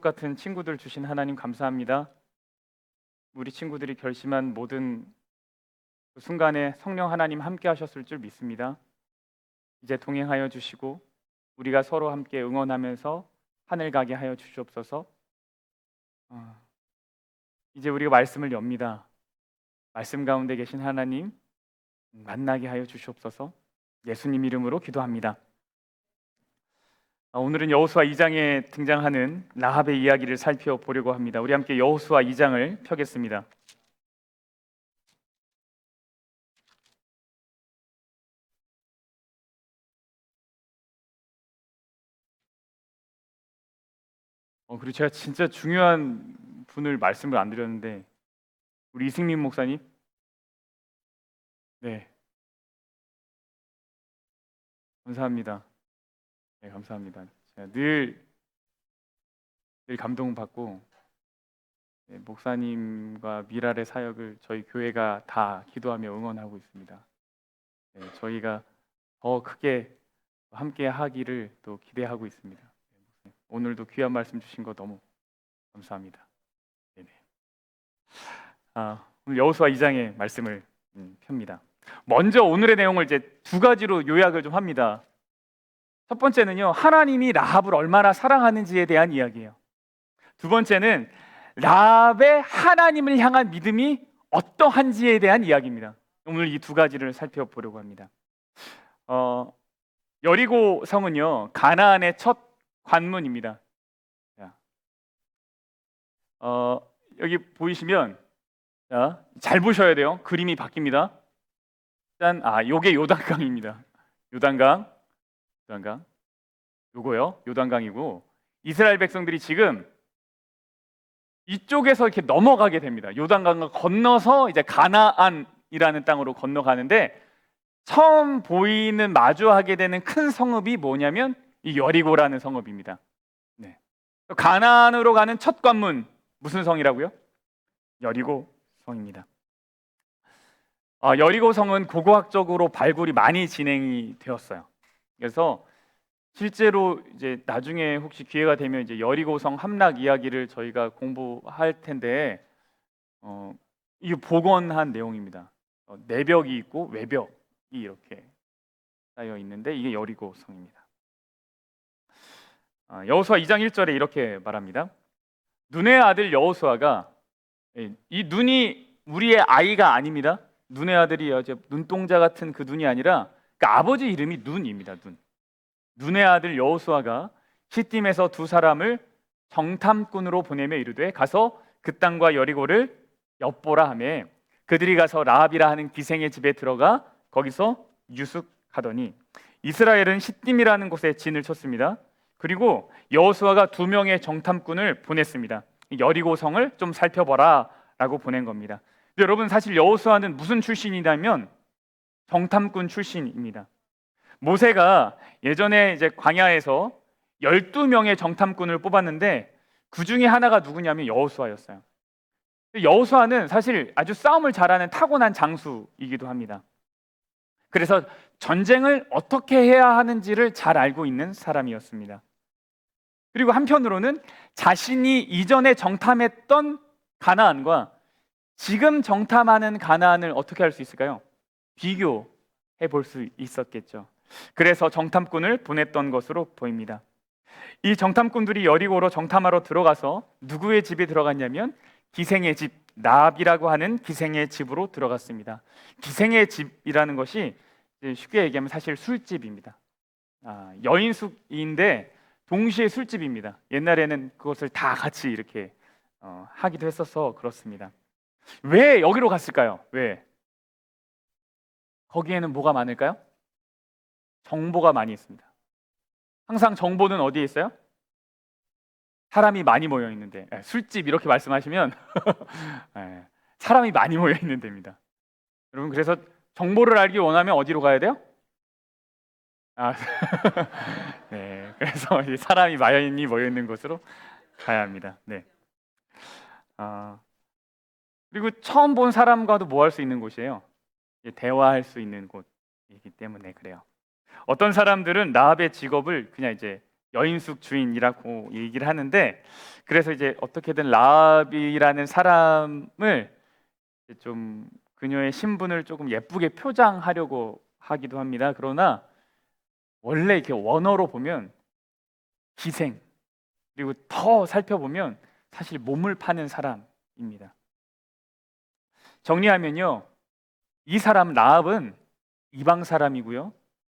보석 같은 친구들 주신 하나님 감사합니다. 우리 친구들이 결심한 모든 그 순간에 성령 하나님 함께 하셨을 줄 믿습니다. 이제 동행하여 주시고 우리가 서로 함께 응원하면서 하늘 가게 하여 주시옵소서. 이제 우리가 말씀을 엽니다. 말씀 가운데 계신 하나님 만나게 하여 주시옵소서. 예수님 이름으로 기도합니다. 오늘은 여호수아 2장에 등장하는 라합의 이야기를 살펴보려고 합니다. 우리 함께 여호수아 2장을 펴겠습니다. 그리고 제가 진짜 중요한 분을 말씀을 안 드렸는데 우리 이승민 목사님, 네, 감사합니다. 네, 감사합니다. 제가 늘 감동받고 목사님과 미랄의 사역을 저희 교회가 다 기도하며 응원하고 있습니다. 저희가 더 크게 함께 하기를 또 기대하고 있습니다. 오늘도 귀한 말씀 주신 거 너무 감사합니다. 네네. 오늘 여호수아 2장의 말씀을 펴니다. 먼저 오늘의 내용을 이제 두 가지로 요약을 좀 합니다. 첫 번째는요, 하나님이 라합을 얼마나 사랑하는지에 대한 이야기예요. 두 번째는 라합의 하나님을 향한 믿음이 어떠한지에 대한 이야기입니다. 오늘 이 두 가지를 살펴보려고 합니다. 여리고 성은요, 가나안의 첫 관문입니다. 여기 보이시면 잘 보셔야 돼요. 그림이 바뀝니다. 일단 요게 요단강입니다. 요단강. 요거요. 요단강이고 이스라엘 백성들이 지금 이쪽에서 이렇게 넘어가게 됩니다. 요단강을 건너서 이제 가나안이라는 땅으로 건너가는데 처음 보이는 마주하게 되는 큰 성읍이 뭐냐면 이 여리고라는 성읍입니다. 네. 가나안으로 가는 첫 관문 무슨 성이라고요? 여리고 성입니다. 여리고 성은 고고학적으로 발굴이 많이 진행이 되었어요. 그래서 실제로 이제 나중에 혹시 기회가 되면 이제 여리고성 함락 이야기를 저희가 공부할 텐데 이게 복원한 내용입니다. 내벽이 있고 외벽이 이렇게 쌓여 있는데 이게 여리고성입니다. 여호수아 2장 1절에 이렇게 말합니다. 눈의 아들 여호수아가, 이 눈이 우리의 아이가 아닙니다. 눈의 아들이 눈동자 같은 그 눈이 아니라 그러니까 아버지 이름이 눈입니다. 눈의 아들 여호수아가 시딤에서 두 사람을 정탐꾼으로 보내며 이르되 가서 그 땅과 여리고를 엿보라 하매 그들이 가서 라합이라 하는 기생의 집에 들어가 거기서 유숙하더니 이스라엘은 시딤이라는 곳에 진을 쳤습니다. 그리고 여호수아가 2명의 정탐꾼을 보냈습니다. 여리고 성을 좀 살펴보라 라고 보낸 겁니다. 근데 여러분, 사실 여호수아는 무슨 출신이냐면 정탐꾼 출신입니다. 모세가 예전에 이제 광야에서 12명의 정탐꾼을 뽑았는데 그 중에 하나가 누구냐면 여호수아였어요. 여호수아는 사실 아주 싸움을 잘하는 타고난 장수이기도 합니다. 그래서 전쟁을 어떻게 해야 하는지를 잘 알고 있는 사람이었습니다. 그리고 한편으로는 자신이 이전에 정탐했던 가나안과 지금 정탐하는 가나안을 어떻게 할 수 있을까요? 비교해 볼 수 있었겠죠. 그래서 정탐꾼을 보냈던 것으로 보입니다. 이 정탐꾼들이 여리고로 정탐하러 들어가서 누구의 집에 들어갔냐면 기생의 집, 라합이라고 하는 기생의 집으로 들어갔습니다. 기생의 집이라는 것이 쉽게 얘기하면 사실 술집입니다. 여인숙인데 동시에 술집입니다. 옛날에는 그것을 다 같이 이렇게 하기도 했어서 그렇습니다. 왜 여기로 갔을까요? 왜? 거기에는 뭐가 많을까요? 정보가 많이 있습니다. 항상 정보는 어디에 있어요? 사람이 많이 모여 있는데, 술집 이렇게 말씀하시면 사람이 많이 모여 있는 데입니다. 여러분, 그래서 정보를 알기 원하면 어디로 가야 돼요? 네, 그래서 사람이 많이 모여 있는 곳으로 가야 합니다. 네. 그리고 처음 본 사람과도 뭐 할 수 있는 곳이에요? 대화할 수 있는 곳이기 때문에 그래요. 어떤 사람들은 라합의 직업을 그냥 이제 여인숙 주인이라고 얘기를 하는데, 그래서 이제 어떻게든 라합이라는 사람을 좀 그녀의 신분을 조금 예쁘게 표장하려고 하기도 합니다. 그러나 원래 이렇게 원어로 보면 기생, 그리고 더 살펴보면 사실 몸을 파는 사람입니다. 정리하면요, 이 사람 라합은 이방 사람이고요,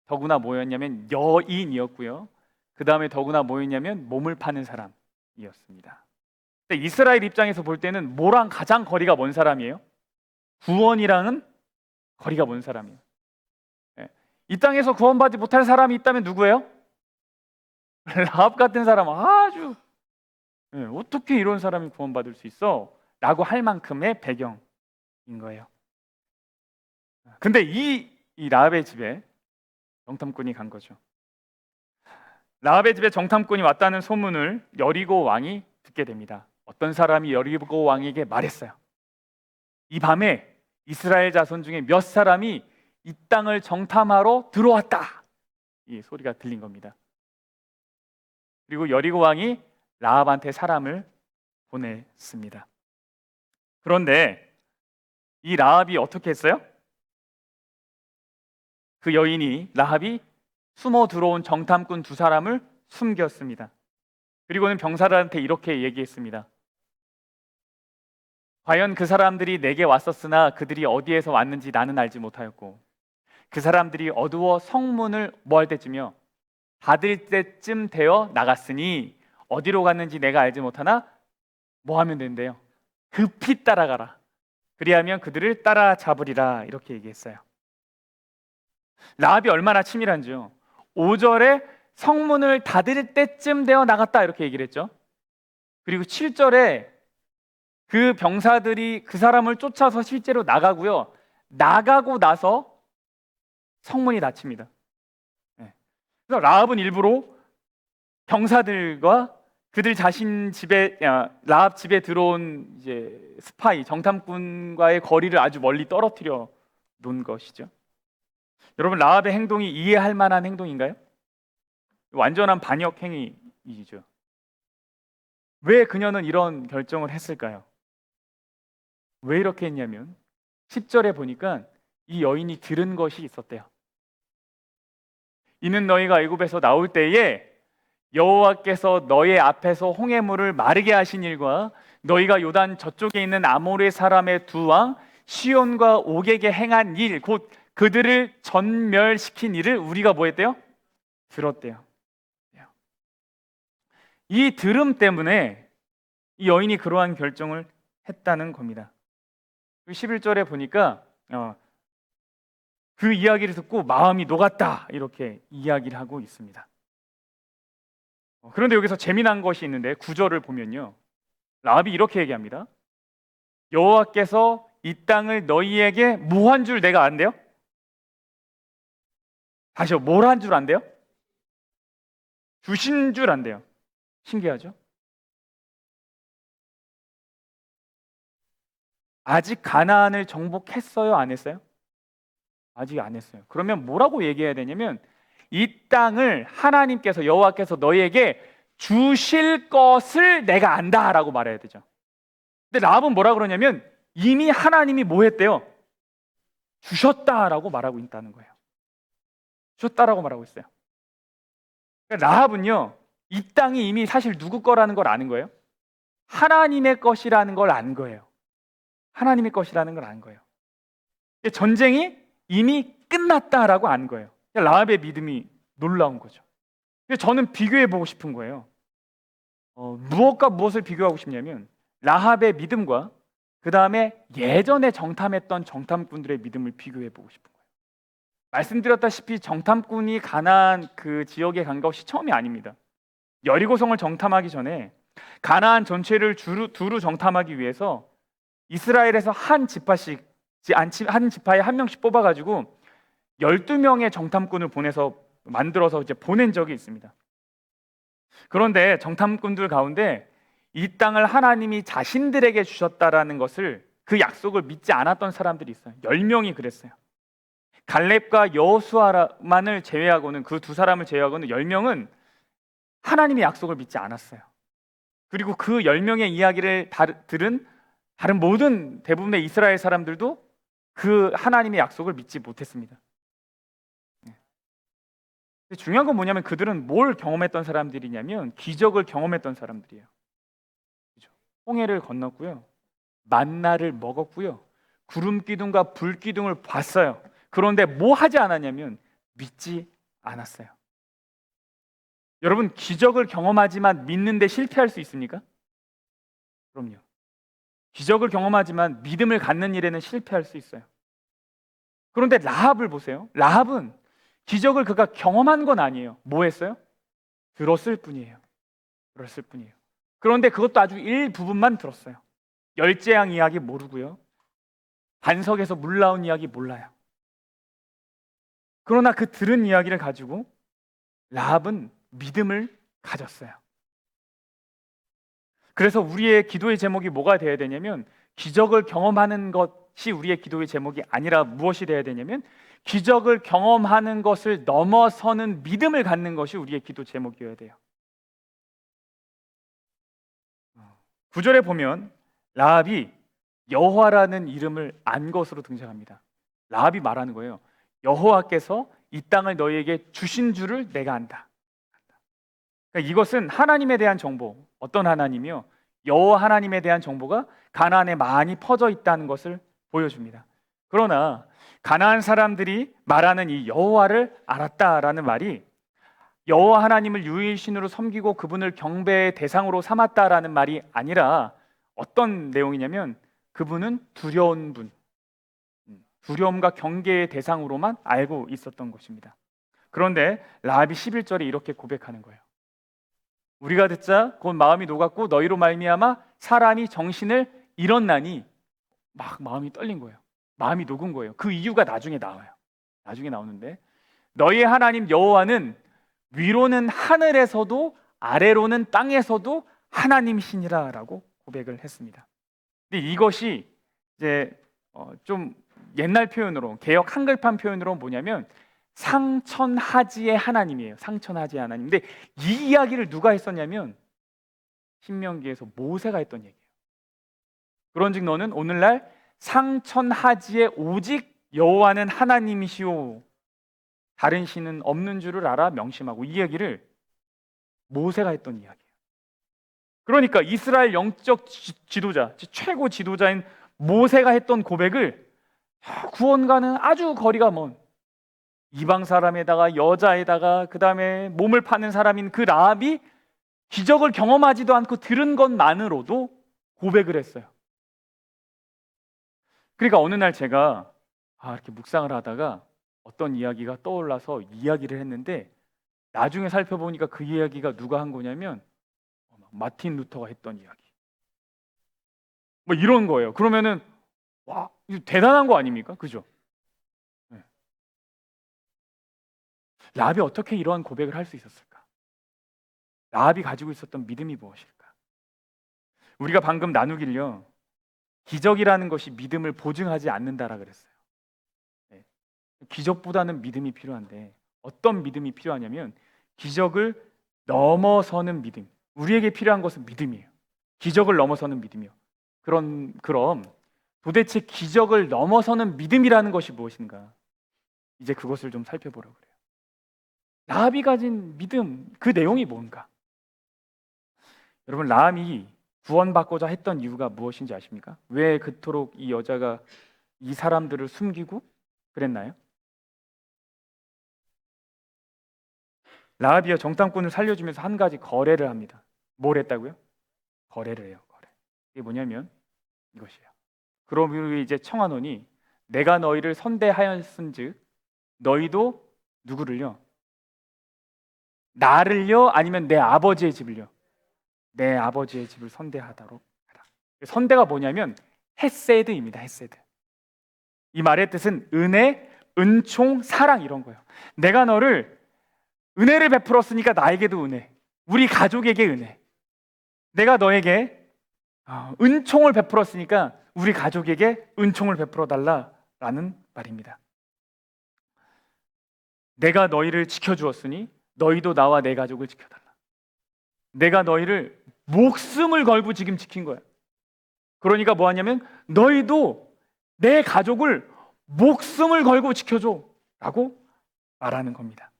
더구나 뭐였냐면 여인이었고요, 그 다음에 더구나 뭐였냐면 몸을 파는 사람이었습니다. 근데 이스라엘 입장에서 볼 때는 뭐랑 가장 거리가 먼 사람이에요? 구원이랑은 거리가 먼 사람이에요. 이 땅에서 구원받지 못할 사람이 있다면 누구예요? 라합 같은 사람. 아주 어떻게 이런 사람이 구원받을 수 있어? 라고 할 만큼의 배경인 거예요. 근데 이 라합의 집에 정탐꾼이 간 거죠. 라합의 집에 정탐꾼이 왔다는 소문을 여리고 왕이 듣게 됩니다. 어떤 사람이 여리고 왕에게 말했어요. 이 밤에 이스라엘 자손 중에 몇 사람이 이 땅을 정탐하러 들어왔다. 이 소리가 들린 겁니다. 그리고 여리고 왕이 라합한테 사람을 보냈습니다. 그런데 이 라합이 어떻게 했어요? 그 여인이, 라합이 숨어 들어온 정탐꾼 두 사람을 숨겼습니다. 그리고는 병사들한테 이렇게 얘기했습니다. 과연 그 사람들이 내게 왔었으나 그들이 어디에서 왔는지 나는 알지 못하였고, 그 사람들이 어두워 성문을 뭐 할 때쯤이요? 닫을 때쯤 되어 나갔으니 어디로 갔는지 내가 알지 못하나 뭐 하면 된대요? 급히 따라가라. 그리하면 그들을 따라잡으리라. 이렇게 얘기했어요. 라합이 얼마나 치밀한지요. 5절에 성문을 닫을 때쯤 되어 나갔다 이렇게 얘기를 했죠. 그리고 7절에 그 병사들이 그 사람을 쫓아서 실제로 나가고요, 나가고 나서 성문이 닫힙니다. 그래서 라합은 일부러 병사들과 그들 자신 집에, 라합 집에 들어온 이제 스파이, 정탐꾼과의 거리를 아주 멀리 떨어뜨려 놓은 것이죠. 여러분, 라합의 행동이 이해할 만한 행동인가요? 완전한 반역 행위이죠. 왜 그녀는 이런 결정을 했을까요? 왜 이렇게 했냐면 10절에 보니까 이 여인이 들은 것이 있었대요. 이는 너희가 애굽에서 나올 때에 여호와께서 너희 앞에서 홍해물을 마르게 하신 일과 너희가 요단 저쪽에 있는 아모레 사람의 두 왕 시온과 옥에게 행한 일, 곧 그들을 전멸시킨 일을 우리가 뭐 했대요? 들었대요. 이 들음 때문에 이 여인이 그러한 결정을 했다는 겁니다. 11절에 보니까 그 이야기를 듣고 마음이 녹았다 이렇게 이야기를 하고 있습니다. 그런데 여기서 재미난 것이 있는데 9절을 보면요, 라합이 이렇게 얘기합니다. 여호와께서 이 땅을 너희에게 뭐 한 줄 내가 안돼요? 다시요, 뭘 한 줄 안돼요? 주신 줄 안돼요. 신기하죠? 아직 가나안을 정복했어요? 안 했어요? 아직 안 했어요. 그러면 뭐라고 얘기해야 되냐면 이 땅을 하나님께서, 여호와께서 너희에게 주실 것을 내가 안다라고 말해야 되죠. 근데 라합은 뭐라 그러냐면 이미 하나님이 뭐 했대요? 주셨다라고 말하고 있다는 거예요. 주셨다라고 말하고 있어요. 그러니까 라합은요, 이 땅이 이미 사실 누구 거라는 걸 아는 거예요? 하나님의 것이라는 걸 아는 거예요. 하나님의 것이라는 걸 아는 거예요. 전쟁이 이미 끝났다라고 아는 거예요. 라합의 믿음이 놀라운 거죠. 저는 비교해 보고 싶은 거예요. 무엇과 무엇을 비교하고 싶냐면 라합의 믿음과 그 다음에 예전에 정탐했던 정탐꾼들의 믿음을 비교해 보고 싶은 거예요. 말씀드렸다시피 정탐꾼이 가나안 그 지역에 간 것이 처음이 아닙니다. 여리고성을 정탐하기 전에 가나안 전체를 두루 정탐하기 위해서 이스라엘에서 한 지파에 한 명씩 뽑아가지고 12명의 정탐꾼을 만들어서 이제 보낸 적이 있습니다. 그런데 정탐꾼들 가운데 이 땅을 하나님이 자신들에게 주셨다라는 것을, 그 약속을 믿지 않았던 사람들이 있어요. 10명이 그랬어요. 갈렙과 여호수아만을 제외하고는, 그 두 사람을 제외하고는 10명은 하나님의 약속을 믿지 않았어요. 그리고 그 10명의 이야기를 들은 다른 모든 대부분의 이스라엘 사람들도 그 하나님의 약속을 믿지 못했습니다. 중요한 건 뭐냐면 그들은 뭘 경험했던 사람들이냐면 기적을 경험했던 사람들이에요. 홍해를 건넜고요, 만나를 먹었고요, 구름 기둥과 불 기둥을 봤어요. 그런데 뭐 하지 않았냐면 믿지 않았어요. 여러분, 기적을 경험하지만 믿는데 실패할 수 있습니까? 그럼요. 기적을 경험하지만 믿음을 갖는 일에는 실패할 수 있어요. 그런데 라합을 보세요. 라합은 기적을 그가 경험한 건 아니에요. 뭐 했어요? 들었을 뿐이에요. 들었을 뿐이에요. 그런데 그것도 아주 일부분만 들었어요. 열재앙 이야기 모르고요, 반석에서 물 나온 이야기 몰라요. 그러나 그 들은 이야기를 가지고 라합은 믿음을 가졌어요. 그래서 우리의 기도의 제목이 뭐가 되어야 되냐면, 기적을 경험하는 것이 우리의 기도의 제목이 아니라 무엇이 되어야 되냐면, 기적을 경험하는 것을 넘어서는 믿음을 갖는 것이 우리의 기도 제목이어야 돼요. 9절에 보면 라합이 여호와라는 이름을 안 것으로 등장합니다. 라합이 말하는 거예요. 여호와께서 이 땅을 너희에게 주신 줄을 내가 안다. 그러니까 이것은 하나님에 대한 정보, 어떤 하나님이요? 여호와 하나님에 대한 정보가 가나안에 많이 퍼져 있다는 것을 보여줍니다. 그러나 가나안 사람들이 말하는 이 여호와를 알았다라는 말이 여호와 하나님을 유일신으로 섬기고 그분을 경배의 대상으로 삼았다라는 말이 아니라 어떤 내용이냐면 그분은 두려운 분, 두려움과 경계의 대상으로만 알고 있었던 것입니다. 그런데 라합이 11절에 이렇게 고백하는 거예요. 우리가 듣자 곧 마음이 녹았고 너희로 말미암아 사람이 정신을 잃었나니. 막 마음이 떨린 거예요. 마음이 녹은 거예요. 그 이유가 나중에 나와요. 나중에 나오는데 너희의 하나님 여호와는 위로는 하늘에서도 아래로는 땅에서도 하나님이시니라라고 고백을 했습니다. 근데 이것이 이제 좀 옛날 표현으로, 개역 한글판 표현으로 뭐냐면 상천하지의 하나님이에요. 상천하지의 하나님. 근데 이 이야기를 누가 했었냐면 신명기에서 모세가 했던 얘기예요. 그런즉 너는 오늘날 상천하지의 오직 여호와는 하나님이시오, 다른 신은 없는 줄을 알아 명심하고, 이 얘기를 모세가 했던 이야기예요. 그러니까 이스라엘 영적 지도자, 최고 지도자인 모세가 했던 고백을 구원과는 아주 거리가 먼 이방 사람에다가 여자에다가 그 다음에 몸을 파는 사람인 그 라합이 기적을 경험하지도 않고 들은 것만으로도 고백을 했어요. 그러니까 어느 날 제가 이렇게 묵상을 하다가 어떤 이야기가 떠올라서 이야기를 했는데, 나중에 살펴보니까 그 이야기가 누가 한 거냐면 마틴 루터가 했던 이야기. 뭐 이런 거예요. 그러면은 와, 이거 대단한 거 아닙니까? 그죠? 네. 라합이 어떻게 이러한 고백을 할 수 있었을까? 라합이 가지고 있었던 믿음이 무엇일까? 우리가 방금 나누길요, 기적이라는 것이 믿음을 보증하지 않는다라 그랬어요. 네. 기적보다는 믿음이 필요한데 어떤 믿음이 필요하냐면 기적을 넘어서는 믿음. 우리에게 필요한 것은 믿음이에요. 기적을 넘어서는 믿음이요. 그럼 도대체 기적을 넘어서는 믿음이라는 것이 무엇인가? 이제 그것을 좀 살펴보려고 그래요. 라합이 가진 믿음, 그 내용이 뭔가? 여러분, 라합이 구원받고자 했던 이유가 무엇인지 아십니까? 왜 그토록 이 여자가 이 사람들을 숨기고 그랬나요? 라합이요, 정탐꾼을 살려주면서 한 가지 거래를 합니다. 뭘 했다고요? 거래를 해요. 거래. 이게 뭐냐면 이것이에요. 그러므로 이제 청하노니 내가 너희를 선대하였은즉 너희도 누구를요? 나를요? 아니면 내 아버지의 집을요? 내 아버지의 집을 선대하도록 하라. 선대가 뭐냐면 헤세드입니다. 헤세드. 이 말의 뜻은 은혜, 은총, 사랑 이런 거예요. 내가 너를 은혜를 베풀었으니까 나에게도 은혜, 우리 가족에게 은혜. 내가 너에게 은총을 베풀었으니까 우리 가족에게 은총을 베풀어 달라라는 말입니다. 내가 너희를 지켜주었으니 너희도 나와 내 가족을 지켜달라. 내가 너희를 목숨을 걸고 지금 지킨 거야. 그러니까 뭐 하냐면 너희도 내 가족을 목숨을 걸고 지켜줘 라고 말하는 겁니다.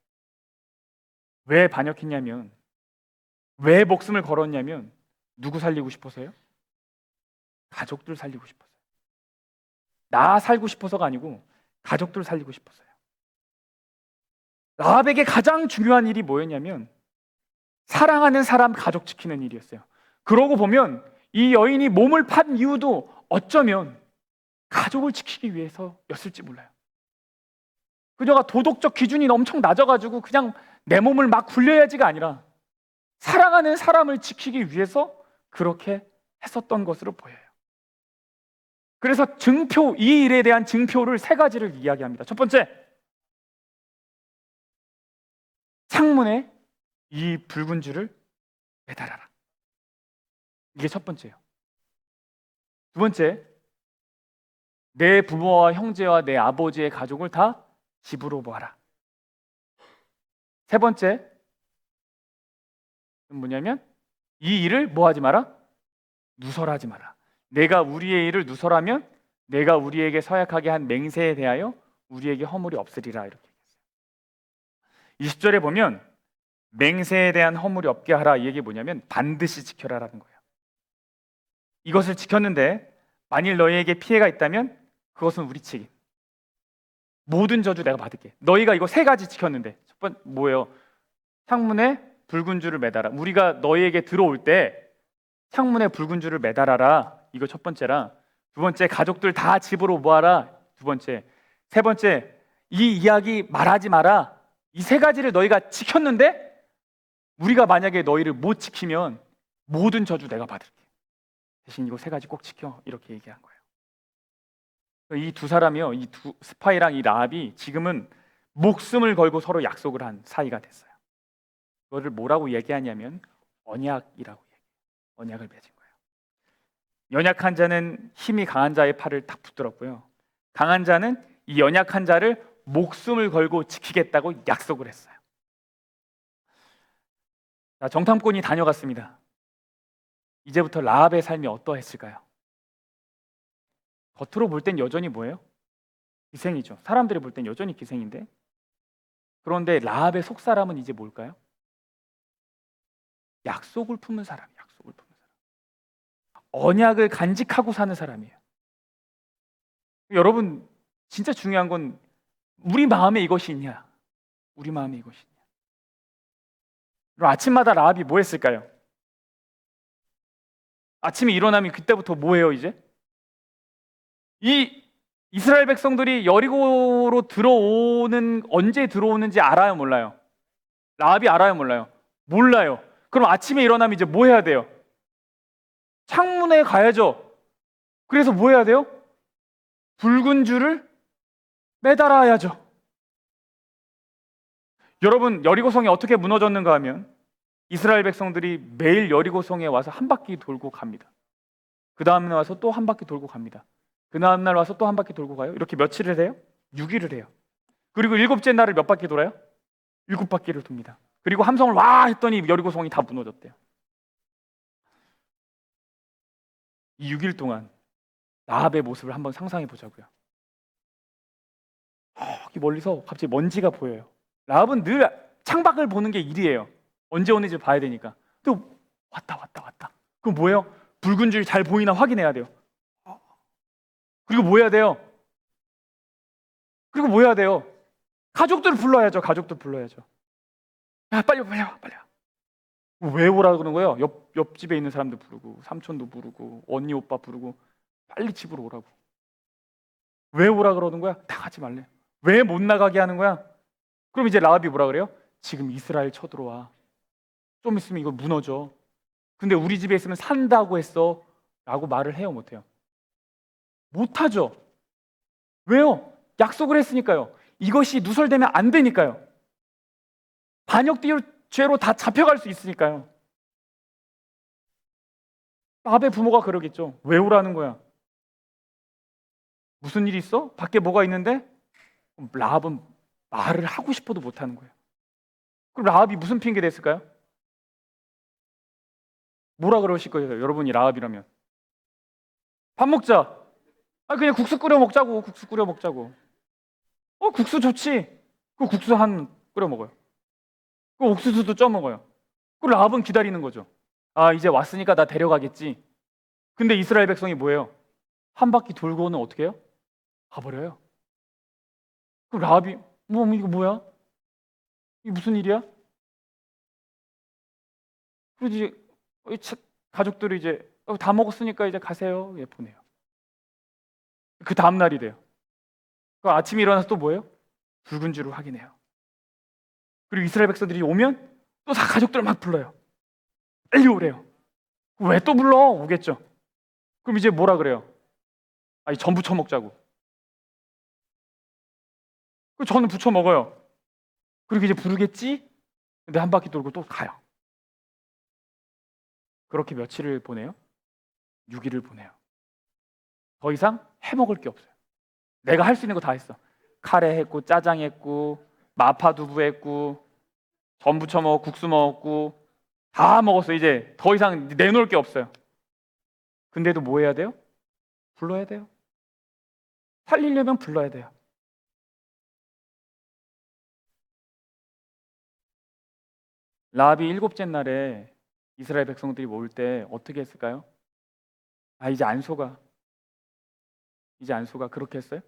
왜 반역했냐면, 왜 목숨을 걸었냐면 누구 살리고 싶어서요? 가족들 살리고 싶어서요. 나 살고 싶어서가 아니고 가족들 살리고 싶어서요. 라합에게 가장 중요한 일이 뭐였냐면 사랑하는 사람 가족 지키는 일이었어요. 그러고 보면 이 여인이 몸을 판 이유도 어쩌면 가족을 지키기 위해서였을지 몰라요. 그녀가 도덕적 기준이 엄청 낮아가지고 그냥 내 몸을 막 굴려야지가 아니라 사랑하는 사람을 지키기 위해서 그렇게 했었던 것으로 보여요. 그래서 증표, 이 일에 대한 증표를 세 가지를 이야기합니다. 첫 번째, 창문에 이 붉은 줄을 매달아라. 이게 첫 번째예요. 두 번째, 내 부모와 형제와 내 아버지의 가족을 다 집으로 모아라. 세 번째, 뭐냐면 이 일을 뭐 하지 마라? 누설하지 마라. 내가 우리의 일을 누설하면 내가 우리에게 서약하게 한 맹세에 대하여 우리에게 허물이 없으리라. 이렇게 얘기했어요. 20절에 보면 맹세에 대한 허물이 없게 하라, 이 얘기 뭐냐면 반드시 지켜라라는 거예요. 이것을 지켰는데 만일 너희에게 피해가 있다면 그것은 우리 책임. 모든 저주 내가 받을게. 너희가 이거 세 가지 지켰는데, 첫 번째 뭐예요? 창문에 붉은 줄을 매달아. 우리가 너희에게 들어올 때 창문에 붉은 줄을 매달아라. 이거 첫 번째라. 두 번째, 가족들 다 집으로 모아라. 두 번째. 세 번째, 이 이야기 말하지 마라. 이 세 가지를 너희가 지켰는데 우리가 만약에 너희를 못 지키면 모든 저주 내가 받을게. 대신 이거 세 가지 꼭 지켜. 이렇게 얘기한 거예요. 이 두 사람이요, 이 두 스파이랑 이 라합이 지금은 목숨을 걸고 서로 약속을 한 사이가 됐어요. 그거를 뭐라고 얘기하냐면 언약이라고 얘기해요. 언약을 맺은 거예요. 연약한 자는 힘이 강한 자의 팔을 딱 붙들었고요. 강한 자는 이 연약한 자를 목숨을 걸고 지키겠다고 약속을 했어요. 자, 정탐꾼이 다녀갔습니다. 이제부터 라합의 삶이 어떠했을까요? 겉으로 볼 땐 여전히 뭐예요? 기생이죠. 사람들이 볼 땐 여전히 기생인데, 그런데 라합의 속사람은 이제 뭘까요? 약속을 품은 사람이에요. 약속을 품은 사람. 언약을 간직하고 사는 사람이에요. 여러분, 진짜 중요한 건 우리 마음에 이것이 있냐? 우리 마음에 이것이 있냐? 그럼 아침마다 라합이 뭐 했을까요? 아침에 일어나면 그때부터 뭐 해요, 이제? 이 이스라엘 백성들이 여리고로 들어오는, 언제 들어오는지 알아요, 몰라요? 라합이 알아요, 몰라요? 몰라요. 그럼 아침에 일어나면 이제 뭐 해야 돼요? 창문에 가야죠. 그래서 뭐 해야 돼요? 붉은 줄을 매달아야죠. 여러분, 여리고성이 어떻게 무너졌는가 하면 이스라엘 백성들이 매일 여리고성에 와서 한 바퀴 돌고 갑니다. 그 다음에 와서 또 한 바퀴 돌고 갑니다. 그 다음날 와서 또 한 바퀴 돌고 가요. 이렇게 며칠을 해요? 6일을 해요. 그리고 일곱째 날을 몇 바퀴 돌아요? 7바퀴를 돕니다. 그리고 함성을 와 했더니 여리고성이 다 무너졌대요. 이 6일 동안 라합의 모습을 한번 상상해 보자고요. 여기 멀리서 갑자기 먼지가 보여요. 라합은 늘 창밖을 보는 게 일이에요. 언제 오는지 봐야 되니까. 또 왔다. 그럼 뭐예요? 붉은 줄이 잘 보이나 확인해야 돼요. 그리고 뭐 해야 돼요? 가족들 불러야죠. 야, 빨리 와. 왜 오라 그러는 거예요? 옆집에 있는 사람들 부르고, 삼촌도 부르고, 언니 오빠 부르고, 빨리 집으로 오라고. 왜 오라 그러는 거야? 나가지 말래. 왜 못 나가게 하는 거야? 그럼 이제 라합이 뭐라 그래요? 지금 이스라엘 쳐들어와. 좀 있으면 이거 무너져. 근데 우리 집에 있으면 산다고 했어. 라고 말을 해요, 못해요? 못하죠. 왜요? 약속을 했으니까요. 이것이 누설되면 안 되니까요. 반역죄로 다 잡혀갈 수 있으니까요. 라합의 부모가 그러겠죠. 왜 오라는 거야? 무슨 일이 있어? 밖에 뭐가 있는데? 라합은 말을 하고 싶어도 못하는 거예요. 그럼 라합이 무슨 핑계 댔을까요? 뭐라 그러실 거예요? 여러분이 라합이라면. 밥 먹자. 그냥 국수 끓여 먹자고. 국수 끓여 먹자고. 국수 좋지. 그 국수 한 끓여 먹어요. 그 옥수수도 쪄 먹어요. 그 라합은 기다리는 거죠. 이제 왔으니까 나 데려가겠지. 근데 이스라엘 백성이 뭐예요? 한 바퀴 돌고는 어떻게 해요? 가버려요. 그 라합이 이거 뭐야? 이게 무슨 일이야? 그러지. 가족들이 이제 다 먹었으니까 이제 가세요. 보내요. 그 다음 날이 돼요. 그 아침에 일어나서 또 뭐예요? 붉은 줄을 확인해요. 그리고 이스라엘 백성들이 오면 또 다 가족들 막 불러요. 빨리 오래요. 왜 또 불러? 오겠죠. 그럼 이제 뭐라 그래요? 전 부쳐 먹자고. 그 전은 부쳐 먹어요. 그리고 이제 부르겠지? 근데 한 바퀴 돌고 또 가요. 그렇게 며칠을 보내요? 6일을 보내요. 더 이상 해먹을 게 없어요. 내가 할 수 있는 거 다 했어. 카레 했고, 짜장 했고, 마파두부 했고, 전 부쳐 먹고, 국수 먹었고, 다 먹었어. 이제 더 이상 내놓을 게 없어요. 근데도 뭐 해야 돼요? 불러야 돼요. 살리려면 불러야 돼요. 라합이 7째 날에 이스라엘 백성들이 모일 때 어떻게 했을까요? 이제 안 속아. 이제 안 속아. 그렇게 했어요?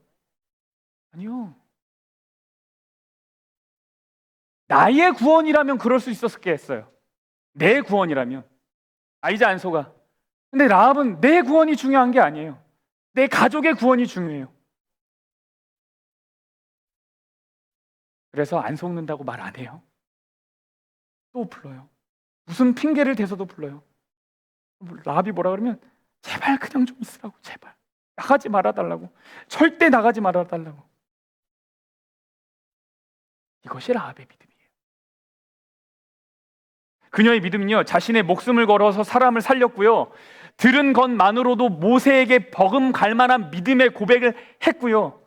아니요. 나의 구원이라면 그럴 수 있었겠어요. 내 구원이라면. 이제 안 속아. 근데 라합은 내 구원이 중요한 게 아니에요. 내 가족의 구원이 중요해요. 그래서 안 속는다고 말 안 해요. 또 불러요. 무슨 핑계를 대서도 불러요. 라합이 뭐라 그러면 제발 그냥 좀 있으라고. 제발 나가지 말아달라고. 절대 나가지 말아달라고. 이것이 라합의 믿음이에요. 그녀의 믿음은요, 자신의 목숨을 걸어서 사람을 살렸고요, 들은 것만으로도 모세에게 버금갈 만한 믿음의 고백을 했고요,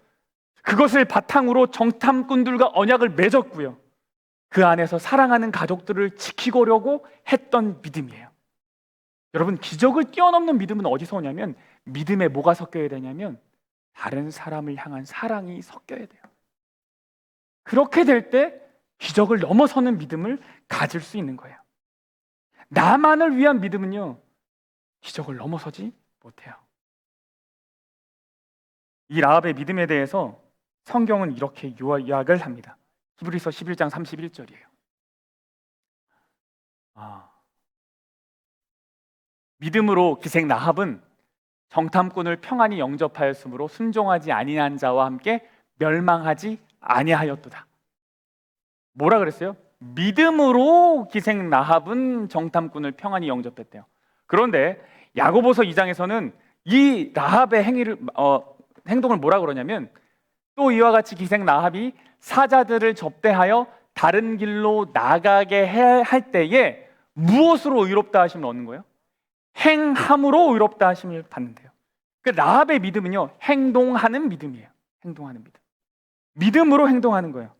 그것을 바탕으로 정탐꾼들과 언약을 맺었고요, 그 안에서 사랑하는 가족들을 지키려고 했던 믿음이에요. 여러분, 기적을 뛰어넘는 믿음은 어디서 오냐면, 믿음에 뭐가 섞여야 되냐면 다른 사람을 향한 사랑이 섞여야 돼요. 그렇게 될 때 기적을 넘어서는 믿음을 가질 수 있는 거예요. 나만을 위한 믿음은요, 기적을 넘어서지 못해요. 이 라합의 믿음에 대해서 성경은 이렇게 요약을 합니다. 히브리서 11장 31절이에요. 믿음으로 기생 라합은 정탐꾼을 평안히 영접하였으므로 순종하지 아니한 자와 함께 멸망하지 아니하였도다. 뭐라 그랬어요? 믿음으로 기생 라합은 정탐꾼을 평안히 영접했대요. 그런데 야고보서 2장에서는 이 라합의 행동을 뭐라 그러냐면, 또 이와 같이 기생 라합이 사자들을 접대하여 다른 길로 나가게 할 때에 무엇으로 의롭다 하심을 얻는 거예요? 행함으로 의롭다 하심을 받는데요. 그 라합의 믿음은요, 행동하는 믿음이에요. 행동하는 믿음. 믿음으로 행동하는 거예요.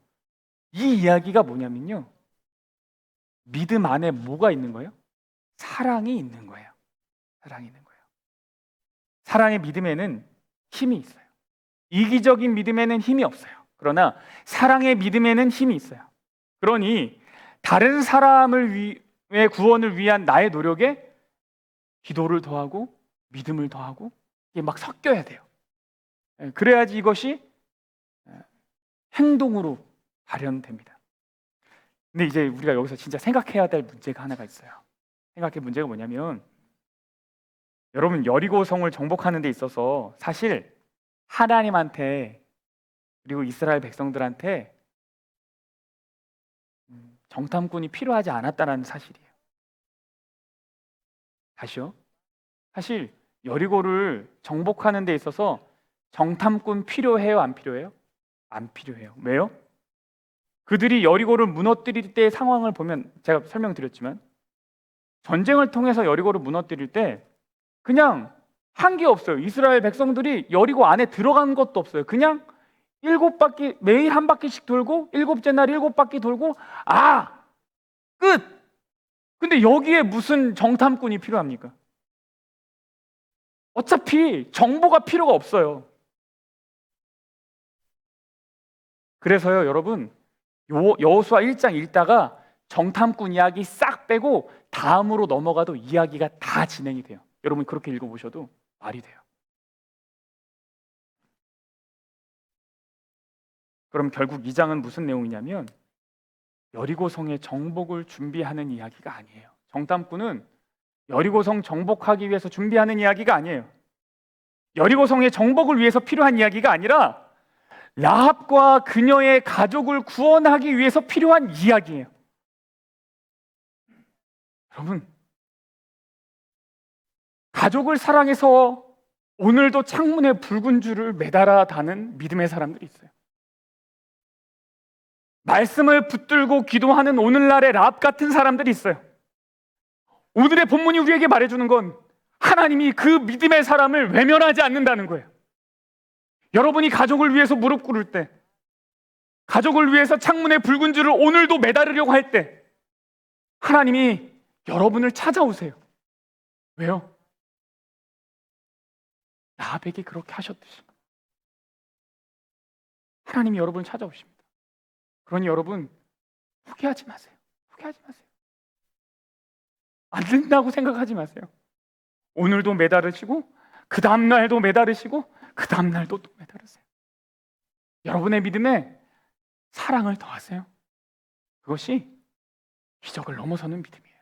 이 이야기가 뭐냐면요, 믿음 안에 뭐가 있는 거예요? 사랑이 있는 거예요. 사랑이 있는 거예요. 사랑의 믿음에는 힘이 있어요. 이기적인 믿음에는 힘이 없어요. 그러나 사랑의 믿음에는 힘이 있어요. 그러니 다른 사람을 위해 구원을 위한 나의 노력에 기도를 더하고 믿음을 더하고 이게 막 섞여야 돼요. 그래야지 이것이 행동으로 발현됩니다. 근데 이제 우리가 여기서 진짜 생각해야 될 문제가 하나가 있어요. 생각할 문제가 뭐냐면, 여러분, 여리고성을 정복하는 데 있어서 사실 하나님한테 그리고 이스라엘 백성들한테 정탐꾼이 필요하지 않았다는 사실이에요. 다시요. 사실 여리고를 정복하는 데 있어서 정탐꾼 필요해요? 안 필요해요? 안 필요해요. 왜요? 그들이 여리고를 무너뜨릴 때의 상황을 보면, 제가 설명드렸지만 전쟁을 통해서 여리고를 무너뜨릴 때 그냥 한 게 없어요. 이스라엘 백성들이 여리고 안에 들어간 것도 없어요. 그냥 7바퀴, 매일 한 바퀴씩 돌고 7째 날 7바퀴 돌고 끝! 근데 여기에 무슨 정탐꾼이 필요합니까? 어차피 정보가 필요가 없어요. 그래서요, 여러분, 여호수아 1장 읽다가 정탐꾼 이야기 싹 빼고 다음으로 넘어가도 이야기가 다 진행이 돼요. 여러분 그렇게 읽어보셔도 말이 돼요. 그럼 결국 2장은 무슨 내용이냐면 여리고성의 정복을 준비하는 이야기가 아니에요. 정탐꾼은 여리고성 정복하기 위해서 준비하는 이야기가 아니에요. 여리고성의 정복을 위해서 필요한 이야기가 아니라 라합과 그녀의 가족을 구원하기 위해서 필요한 이야기예요. 여러분, 가족을 사랑해서 오늘도 창문에 붉은 줄을 매달아 다는 믿음의 사람들이 있어요. 말씀을 붙들고 기도하는 오늘날의 라합 같은 사람들이 있어요. 오늘의 본문이 우리에게 말해주는 건 하나님이 그 믿음의 사람을 외면하지 않는다는 거예요. 여러분이 가족을 위해서 무릎 꿇을 때, 가족을 위해서 창문에 붉은 줄을 오늘도 매달으려고 할 때 하나님이 여러분을 찾아오세요. 왜요? 라합에게 그렇게 하셨듯이 하나님이 여러분을 찾아오십니다. 그러니 여러분 포기하지 마세요. 포기하지 마세요. 안 된다고 생각하지 마세요. 오늘도 매달으시고 그 다음날도 매달으시고 그 다음날도 또 매달으세요. 여러분의 믿음에 사랑을 더하세요. 그것이 기적을 넘어서는 믿음이에요.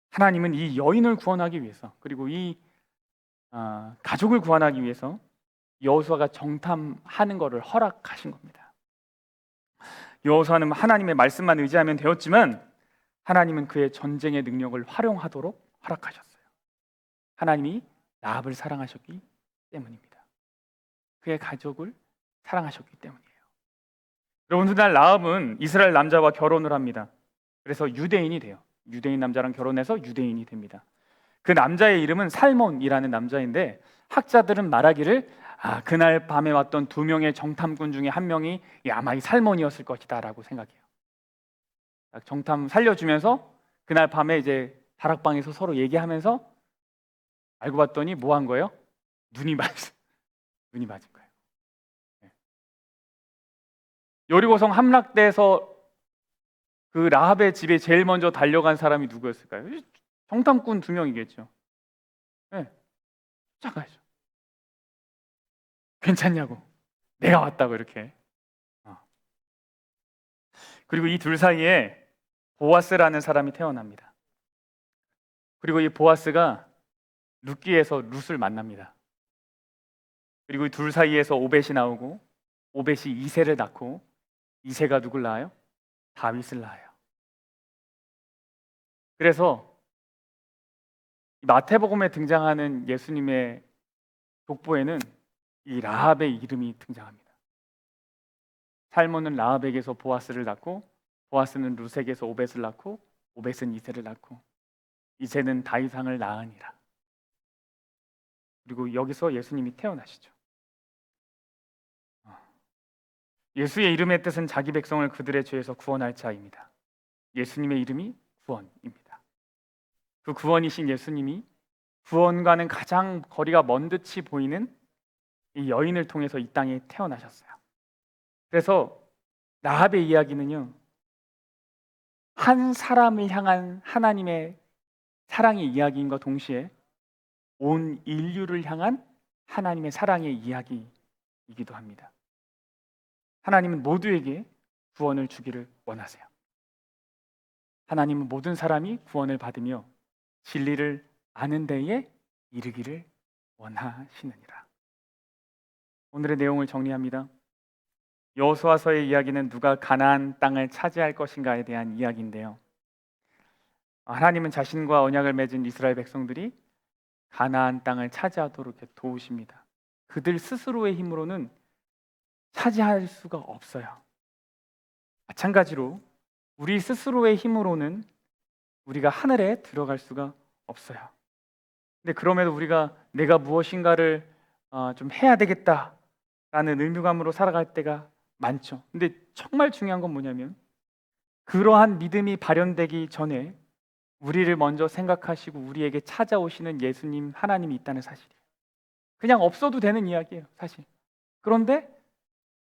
하나님은 이 여인을 구원하기 위해서, 그리고 이 가족을 구원하기 위해서 여호수아가 정탐하는 것을 허락하신 겁니다. 여호수아는 하나님의 말씀만 의지하면 되었지만 하나님은 그의 전쟁의 능력을 활용하도록 허락하셨어요. 하나님이 라합을 사랑하셨기 때문입니다. 그의 가족을 사랑하셨기 때문이에요. 여러분, 훗날 라합은 이스라엘 남자와 결혼을 합니다. 그래서 유대인이 돼요. 유대인 남자랑 결혼해서 유대인이 됩니다. 그 남자의 이름은 살몬이라는 남자인데 학자들은 말하기를 그날 밤에 왔던 2명의 정탐꾼 중에 한 명이 아마 이 살몬이었을 것이다 라고 생각해요. 정탐 살려주면서 그날 밤에 이제 다락방에서 서로 얘기하면서 알고 봤더니 뭐 한 거예요? 눈이 맞은 거예요. 여리고성 함락돼서 그 라합의 집에 제일 먼저 달려간 사람이 누구였을까요? 정탐꾼 2명이겠죠. 네. 쫓아가야죠. 괜찮냐고, 내가 왔다고 이렇게. 그리고 이 둘 사이에 보아스라는 사람이 태어납니다. 그리고 이 보아스가 룻기에서 룻을 만납니다. 그리고 이 둘 사이에서 오벳이 나오고 오벳이 이새를 낳고 이새가 누굴 낳아요? 다윗을 낳아요. 그래서 마태복음에 등장하는 예수님의 족보에는 이 라합의 이름이 등장합니다. 살몬은 라합에게서 보아스를 낳고 보아스는 룻에게서 오벳을 낳고 오벳은 이새를 낳고 이새는 다윗왕을 낳으니라. 그리고 여기서 예수님이 태어나시죠. 예수의 이름의 뜻은 자기 백성을 그들의 죄에서 구원할 자입니다. 예수님의 이름이 구원입니다. 그 구원이신 예수님이 구원과는 가장 거리가 먼 듯이 보이는 이 여인을 통해서 이 땅에 태어나셨어요. 그래서 라합의 이야기는요, 한 사람을 향한 하나님의 사랑의 이야기인과 동시에 온 인류를 향한 하나님의 사랑의 이야기이기도 합니다. 하나님은 모두에게 구원을 주기를 원하세요. 하나님은 모든 사람이 구원을 받으며 진리를 아는 데에 이르기를 원하시느니라. 오늘의 내용을 정리합니다. 여호수아서의 이야기는 누가 가나안 땅을 차지할 것인가에 대한 이야기인데요, 하나님은 자신과 언약을 맺은 이스라엘 백성들이 가나안 땅을 차지하도록 도우십니다. 그들 스스로의 힘으로는 차지할 수가 없어요. 마찬가지로 우리 스스로의 힘으로는 우리가 하늘에 들어갈 수가 없어요. 근데 그럼에도 우리가 내가 무엇인가를 좀 해야 되겠다라는 의무감으로 살아갈 때가 많죠. 근데 정말 중요한 건 뭐냐면 그러한 믿음이 발현되기 전에 우리를 먼저 생각하시고 우리에게 찾아오시는 예수님 하나님이 있다는 사실이에요. 그냥 없어도 되는 이야기예요, 사실. 그런데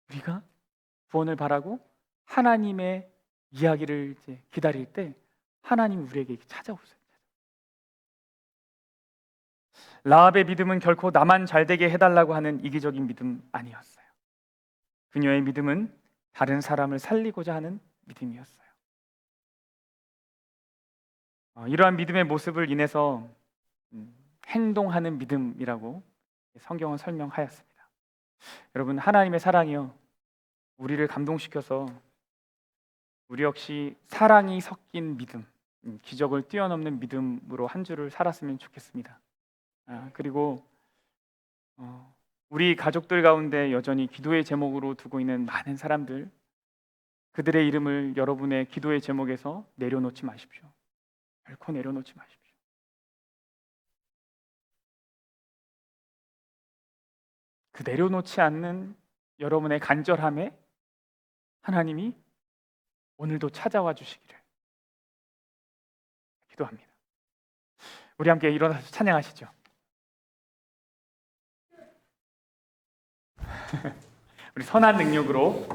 우리가 구원을 바라고 하나님의 이야기를 이제 기다릴 때 하나님이 우리에게 찾아오세요. 라합의 믿음은 결코 나만 잘되게 해달라고 하는 이기적인 믿음 아니었어요. 그녀의 믿음은 다른 사람을 살리고자 하는 믿음이었어요. 이러한 믿음의 모습을 인해서 행동하는 믿음이라고 성경은 설명하였습니다. 여러분, 하나님의 사랑이요, 우리를 감동시켜서 우리 역시 사랑이 섞인 믿음, 기적을 뛰어넘는 믿음으로 한 주를 살았으면 좋겠습니다. 그리고 우리 가족들 가운데 여전히 기도의 제목으로 두고 있는 많은 사람들, 그들의 이름을 여러분의 기도의 제목에서 내려놓지 마십시오. 결코 내려놓지 마십시오. 그 내려놓지 않는 여러분의 간절함에 하나님이 오늘도 찾아와 주시기를 기도합니다. 우리 함께 일어나서 찬양하시죠. 우리 선한 능력으로